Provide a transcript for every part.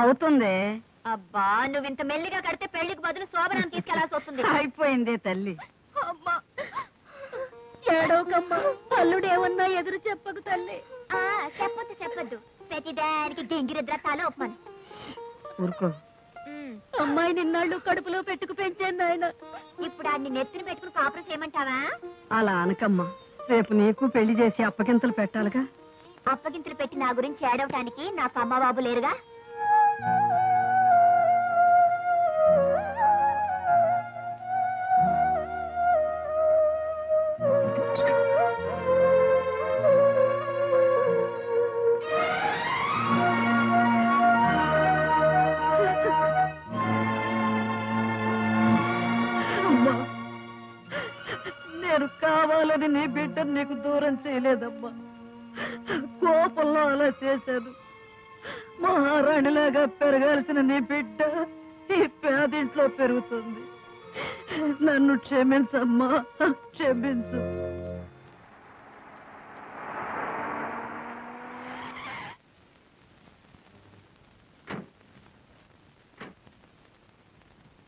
అవుతుంది. అబ్బా నువ్వు ఇంత మెల్లిగా కడితే పెళ్లికి బదులు శోభనాన్ని తీసుకెళ్లాల్సి వస్తుంది. అయిపోయింది తల్లి. అమ్మా ఏడోకమ్మా, అల్లుడేమన్నా ఎదురు చెప్పకు తల్లి. చెప్పొద్దు ప్రతిదానికి గింగిరిద్ర తల ఒప్పమని. ఊరుకో. అమ్మాయి నిన్నాళ్ళు కడుపులో పెట్టుకు పెంచాను ఆయన. ఇప్పుడు అన్ని నెత్తిని పెట్టుకుని కాపురం చేయమంటావా? అలా అనకమ్మా, రేపు నీకు పెళ్లి చేసి అప్పగింతలు పెట్టాలిగా. అప్పగింతలు పెట్టి నా గురించి ఏడవటానికి నాకు అమ్మ బాబు లేరుగా. నేను కావాలని నీ బిడ్డను నీకు దూరం చేయలేదమ్మా. కోపంలో అలా చేశాను. మహారాణిలాగా పెరగాల్సిన నీ బిడ్డ ఈ పేదింట్లో పెరుగుతుంది. నన్ను క్షమించమ్మా, క్షమించు.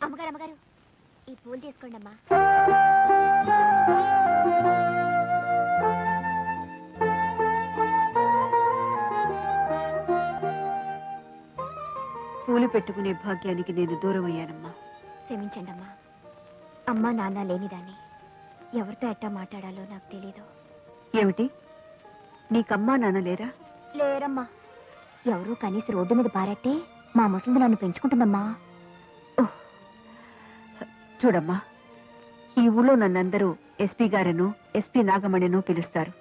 అమ్మగారు అమ్మగారు, ఈ పూలు తీసుకోండి అమ్మా. పూలు పెట్టుకునే భాగ్యానికి నేను దూరం అయ్యానమ్మా. క్షమించండి అమ్మా. అమ్మా నాన్న లేనిదాన్ని ఎవరితో ఎట్టా మాట్లాడాలో నాకు తెలీదు. ఏమిటి, నీకమ్మా నాన్న లేరా? లేరమ్మా. ఎవరూ కనీసం రోడ్డు మీద పారట్టే మా ముసలిది నన్ను పెంచుకుంటుందమ్మా. చూడమ్మా, ఈ ఊళ్ళో నన్నందరూ ఎస్పీ గారను ఎస్పీ నాగమణిను పిలుస్తారు.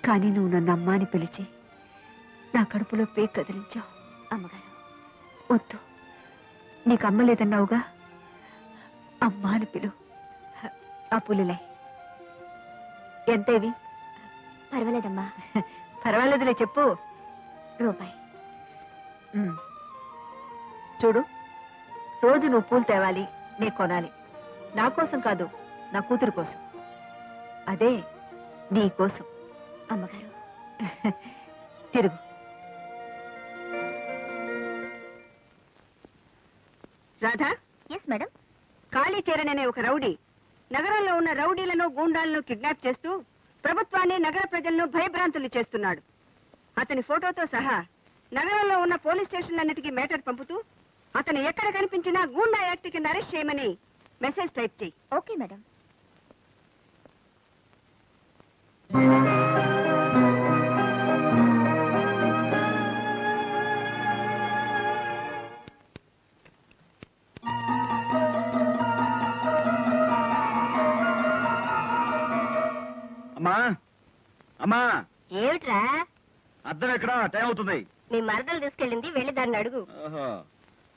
కానీ నువ్వు నన్ను అమ్మా అని పిలిచి నా కడుపులో పేక్ కదిలించావు. అమ్మగారు వద్దు, నీకు అమ్మ లేదన్నావుగా, అమ్మా అని పిలు. ఆ పులిలే ఎంతేవి? పర్వాలేదమ్మా. పర్వాలేదులే, చెప్పు. రూపాయి. చూడు, రోజు నువ్వు పూలు తేవాలి, నీ కొనాలి. నా కోసం కాదు, నా కూతురు కోసం. అదే నీ కోసం. అమ్మగారు తిరుగు. రాధా. Yes madam. కాళీచరణ్ అనే ఒక రౌడీ నగరంలో ఉన్న రౌడీలను గూండాలను కిడ్నాప్ చేస్తూ ప్రభుత్వాన్ని నగర ప్రజలను భయభ్రాంతులు చేస్తున్నాడు. అతని ఫోటోతో సహా నగరంలో ఉన్న పోలీస్ స్టేషన్లన్నిటికీ మేటర్ పంపుతూ అతను ఎక్కడ కనిపించినా గూండా యాక్ట్ కింద అరెస్ట్ చేయమని మెసేజ్ టైప్ చేయి. Okay madam. అమ్మా అమ్మా, ఏమిట్రా? అద్దం ఎక్కడా? టైం అవుతుంది. మీ మరదలు తీసుకెళ్ళింది, వెళ్ళి దాన్ని అడుగు.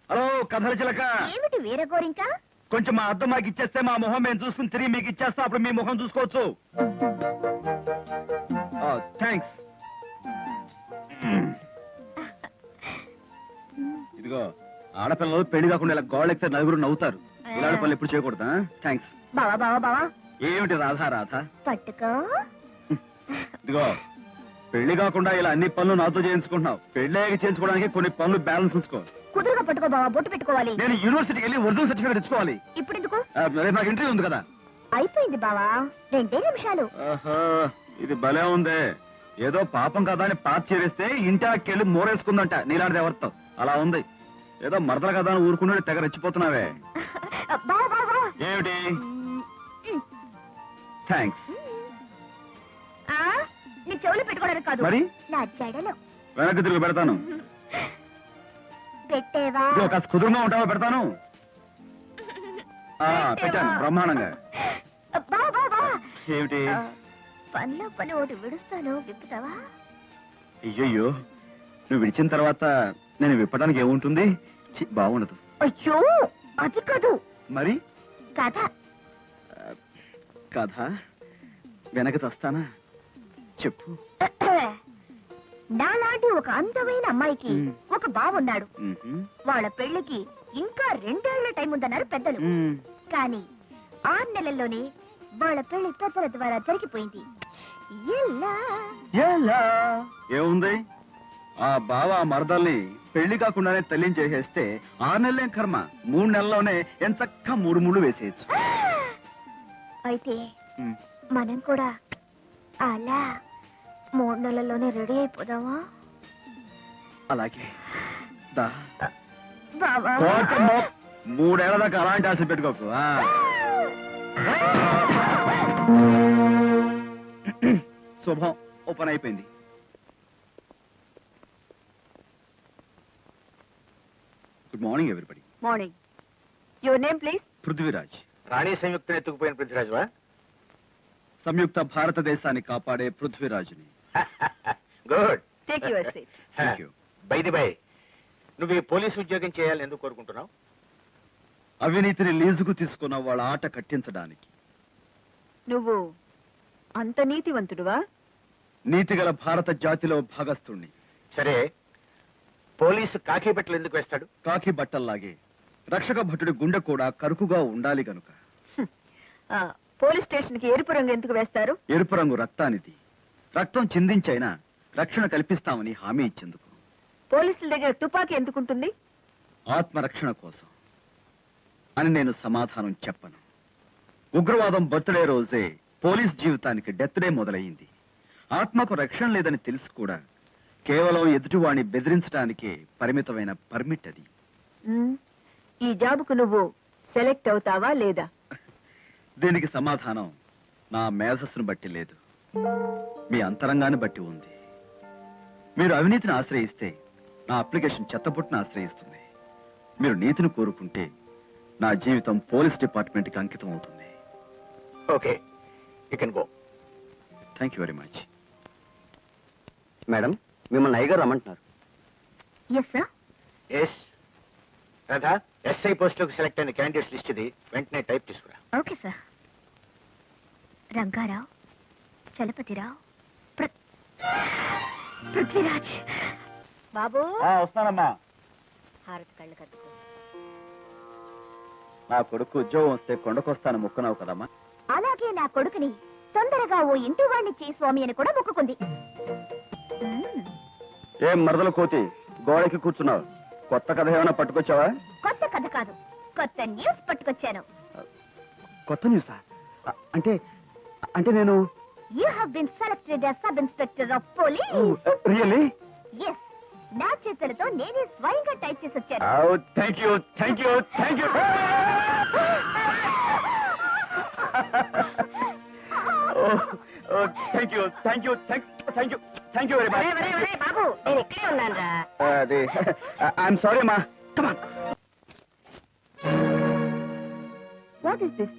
హలో కథల చిలక, ఏమిటి వేరే కోరింకా? కొంచెం మా అద్దం మాకు ఇచ్చేస్తే మా మొహం మేము చూసుకుని తిరిగి మీకు ఇచ్చేస్తా. అప్పుడు మీ మొహం చూసుకోవచ్చు. థ్యాంక్స్. ఇదిగో, ఆడపిల్లలు పెళ్లి కాకుండా ఇలా గోళ్ళెక్కితే నలుగురు నవ్వుతారు. ఇలాంటి పనులు ఎప్పుడు చేయకూడదా? థ్యాంక్స్. బావా బావా బావా. ఏమిటి రాధా రాధా? పట్టుకో. ఇదిగో, పెళ్లి కాకుండా ఇలా అన్ని పనులు నాతో చేయించుకుంటున్నావు. పెళ్లి చేయించుకోవడానికి కొన్ని పనులు బ్యాలెన్స్ ఉంచుకో. కుదురుగా పట్టుకో బావా, బొట్టు పెట్టుకోవాలి. నేను యూనివర్సిటీకి వెళ్ళి ఒరిజినల్ సర్టిఫికేట్ ఇచ్చుకోవాలి. ఇప్పుడు ఎందుకు? రేపు నాకు ఇంటర్వ్యూ ఉంది కదా. అయిపోయింది బావా, 2 నిమిషాలు. ఇది భలే ఉంది. ఏదో పాపం కదా అని పాత చేస్తే ఇంటికెళ్ళి మోరేసుకుందంట నీలాంటిది ఎవరితో. అలా ఉంది. ఏదో మరదలు కదా అని ఊరుకున్నాడు, తెగ రెచ్చిపోతున్నావే. ఏమిటి? థ్యాంక్స్. నీ చెవులు పెట్టుకోవడానికి కాదు, మరి నా జడలో. వెనక్కి తిరిగి పెడతాను. పెట్టేవా? కాస్త కుదురుగా ఉంటావా? పెడతాను. పెట్టాను బ్రహ్మాండంగా. ఏమిటి? పనిలో పని ఒకటి విడుస్తాను, విప్పుతావా? అయ్యయ్యో, నువ్వు విడిచిన తర్వాత నేను విప్పడానికి ఏముంటుంది? బాగుండదు. అయ్యో అది కాదు. మరి కథ. కథ వెనక చస్తానా? చెప్పు. నాలాంటి ఒక అందమైన అమ్మాయికి ఒక బావున్నాడు. వాళ్ళ పెళ్లికి ఇంకా 2 ఏళ్ల టైం ఉందన్నారు పెద్దలు. కానీ 6 నెలల్లోనే వాళ్ళ పెళ్లి పెద్దల ద్వారా జరిగిపోయింది. ఏముంది? ఆ బావ ఆ మరదల్ని పెళ్లి కాకుండానే తల్లిని చేసేస్తే 6 నెలలేం కర్మ, 3 నెలల్లోనే ఎంచక్క 3 ముళ్ళు వేసేయచ్చు. అయితే మనం కూడా అలా 3 నెలల్లోనే రెడీ అయిపోదామా? అలాగే దా. బావా 3 ఏళ్ల దాకా అలాంటి ఆశ పెట్టుకోకు. శుభం, ఓ పని అయిపోయింది. Good morning everybody. Morning. Your name please? Prithviraj. రాణి సంయుక్త ఎత్తుకుపోయిన పృథ్వీరాజువా? సంయుక్త భారతదేశాన్ని కాపాడే పృథ్వీరాజుని. Good. Take your seat. Thank you. By the by, నువ్వు ఈ పోలీసు ఉద్యోగం చేయాలని ఎందుకు కోరుకుంటున్నావు? అవినీతిని లీజుకు తీసుకున్న వాళ్ళ ఆట కట్టించడానికి. నువ్వు అంత నీతివంతుడువా? నీతిగల భారత జాతిలో భాగస్థుణ్ణి. సరే, పోలీసు కాకి బట్టలు ఎందుకు వేస్తాడు? కాకి బట్టల్లాగే రక్షక భటుడి గుండె కూడా కరుకుగా ఉండాలి గనుక. పోలీస్ స్టేషన్ కి ఎరుపు రంగు ఎందుకు వేస్తారు? ఎరుపు రంగు రక్తానిది. రక్తం చిందించైనా రక్షణ కల్పిస్తామని హామీ ఇచ్చేందుకు. పోలీసుల దగ్గర తుపాకీ ఎందుకుంటుంది? ఆత్మరక్షణ కోసం అని నేను సమాధానం చెప్పను. ఉగ్రవాదం బర్త్డే రోజే పోలీస్ జీవితానికి డెత్ డే మొదలయ్యింది. ఆత్మకు రక్షణ లేదని తెలిసి కూడా కేవలం ఎదుటివాణ్ణి బెదిరించడానికే పరిమితమైన పర్మిట్ అది. ఈ జాబుకు నువ్వు సెలెక్ట్ అవుతావా లేదా? దీనికి సమాధానం నా మేధస్సును బట్టి లేదు, మీ అంతరంగాన్ని బట్టి ఉంది. మీరు అవినీతిని ఆశ్రయిస్తే నా అప్లికేషన్ చెత్తపుట్టును ఆశ్రయిస్తుంది. మీరు నీతిని కోరుకుంటే నా జీవితం పోలీస్ డిపార్ట్మెంట్కి అంకితం అవుతుంది. Okay, you can go. Thank you very much. Madam, మిమ్మల్ని అయ్యగారు రమ్మంటున్నారు. Yes sir. Yes Radha, SI పోస్టులకు సెలెక్ట్ అయిన క్యాండిడేట్స్ లిస్ట్ ఇది, వెంటనే టైప్ తీసుకురా. Okay sir. రంగారావు, చలపతిరావు, పృథ్వీరాజ్. బాబు వస్తానమ్మా. హారతి కళ్ళు కట్టుకో. నా కొడుకు ఉద్యోగం వస్తే కొండకొస్తాను మొక్కున్నావు కదమ్మా. అలాగే నా కొడుకుని తొందరగా ఓ ఇంటి వాణ్ణి చేయి స్వామి అని కూడా మొక్కుకుంది. ఏం మరదల కోతి గోడకి కూర్చున్నావు? కొత్త కథ ఏమైనా పట్టుకొచ్చావా? కొత్త కథ కాదు, కొత్త న్యూస్ పట్టుకొచ్చాను. కొత్త న్యూసా? అంటే అంటే నేను you have been selected as sub inspector of police. Really? Yes, నా చేతులతో నేనే స్వయంగా టైప్ చేసి వచ్చాను. Thank you, thank you, thank you. Thank you, thank you, thank you, thank you very much. బాబు, నేను ఇక్కడే ఉన్నాను రా. అది ఐఎమ్ సారీ అమ్మా. Come on. What is this?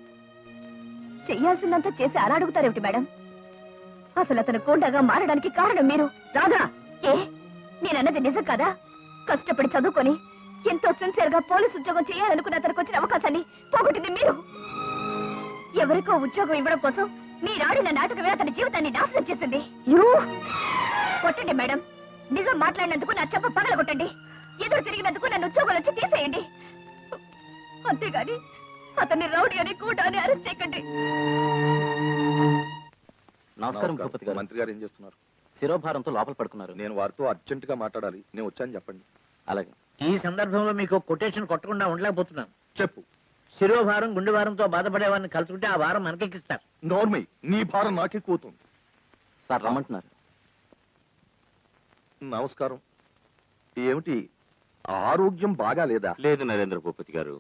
చెయ్యాల్సిందంతా చేసి అలా అడుగుతారేమిటి మేడం? అసలు అతను కోండగా మారడానికి కారణం మీరు. రాదా? ఏ, నేనన్నది నిజం కదా? కష్టపడి చదువుకొని ఎంతో సిన్సియర్ గా పోలీసు ఉద్యోగం చేయాలనుకున్న అతనికి వచ్చిన అవకాశాన్ని పోగొట్టింది మీరు. ఎవరికో ఉద్యోగం ఇవ్వడం కోసం మీరాడిన నాటకమే అతని జీవితాన్ని నాశనం చేసింది. కొట్టండి మేడం, నిజం మాట్లాడినందుకు నా చెప్ప పగలగొట్టండి. ఎదురు తిరిగినందుకు నన్ను ఉద్యోగం నుంచి తీసేయండి. అంతేగాని అతన్ని రౌడీ అని కూడా అని అరెస్ట్ చేయకండి. నమస్కారం భూపతి గారు. మంత్రి గారు ఏం చేస్తున్నారు? శిరోభారంతో లోపల పడుకున్నారు. నేను వారితో అర్జెంట్ గా మాట్లాడాలి. నేను వచ్చాను చెప్పండి. అలాగే. ఈ సందర్భంలో మీకు కొటేషన్ కొట్టకుండా ఉండలేకపోతున్నాను. చెప్పు. శిరోభారం గుండె భారంతో బాధపడే వారిని కలుసుకుంటే ఆ భారం మనకెక్కిస్తారు. నోర్మై, నీ భారం నాకే కూతుంది. సార్ రమ్మంటున్నారు. నమస్కారం. ఏమిటి, ఆరోగ్యం బాగా లేదా? లేదు నరేంద్ర భూపతి గారు,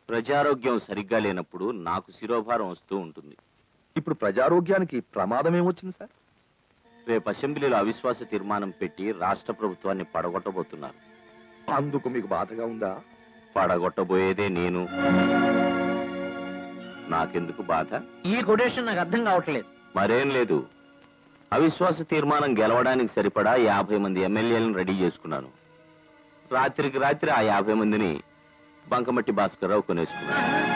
ప్రజారోగ్యం సరిగ్గా లేనప్పుడు నాకు శిరోభారం వస్తూ ఉంటుంది. ఇప్పుడు ప్రజారోగ్యానికి ప్రమాదం ఏమొచ్చింది సార్? రేపు అసెంబ్లీలో అవిశ్వాస తీర్మానం పెట్టి రాష్ట్ర ప్రభుత్వాన్ని పడగొట్టబోతున్నారు. అందుకు మీకు బాధగా ఉందా? పడగొట్టబోయేదే నేను, నాకెందుకు బాధ? ఈ కొటేషన్ నాకు అర్థం కావట్లేదు. మరేం లేదు, అవిశ్వాస తీర్మానం గెలవడానికి సరిపడా 50 మంది ఎమ్మెల్యేలను రెడీ చేసుకున్నాను. రాత్రికి రాత్రి ఆ 50 మందిని బంకమట్టి భాస్కర్రావు కొనేసుకున్నాను.